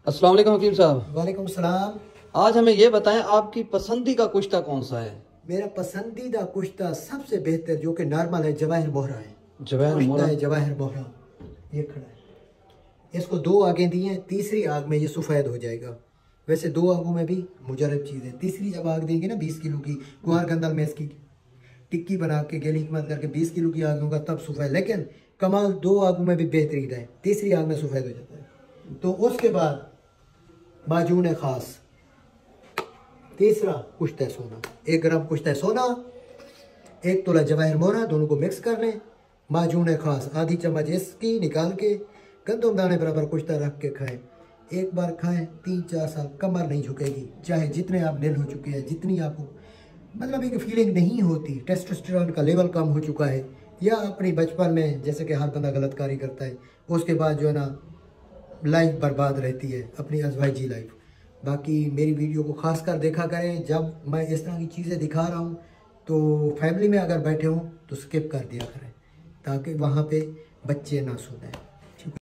अस्सलाम वालेकुम हकीम साहब। वालेकुम सलाम। आज हमें ये बताएं आपकी पसंदीदा कुश्ता कौन सा है? मेरा पसंदीदा कुश्ता सबसे बेहतर जो कि नॉर्मल है, जवाहिर मोहरा है। जवाहिर कुश्ता मोहरा। है जवाहिर मोहरा। ये खड़ा है, इसको 2 आगें दी हैं, तीसरी आग में ये सफ़ेद हो जाएगा। वैसे 2 आगों में भी मुजरब चीज़ है, तीसरी जब आग देंगे ना 20 किलो की गुहार गंदल में इसकी टिक्की बना के गेली मत करके 20 किलो की आग दूंगा तब सफ़ेद। लेकिन कमाल 2 आगों में भी बेहतरीन है, तीसरी आग में सफ़ेद हो जाता है। तो उसके बाद माजून ख़ास, तीसरा कुश्ता सोना, 1 ग्राम कुश्ता सोना, 1 तोला जवाहिर मोहरा, दोनों को मिक्स कर लें। माजून खास आधी चम्मच इसकी निकाल के गंदम दाने बराबर कुश्ता रख के खाएं। एक बार खाएं, 3-4 साल कमर नहीं झुकेगी, चाहे जितने आप नील हो चुके हैं, जितनी आपको मतलब एक फीलिंग नहीं होती, टेस्टोस्टेरोन का लेवल कम हो चुका है, या अपनी बचपन में जैसे कि हर बंदा गलत कार्य करता है, उसके बाद जो है ना लाइफ बर्बाद रहती है, अपनी अजवाइजी लाइफ। बाकी मेरी वीडियो को खास कर देखा करें, जब मैं इस तरह की चीज़ें दिखा रहा हूँ तो फैमिली में अगर बैठे हों तो स्किप कर दिया करें, ताकि वहाँ पे बच्चे ना सुनें।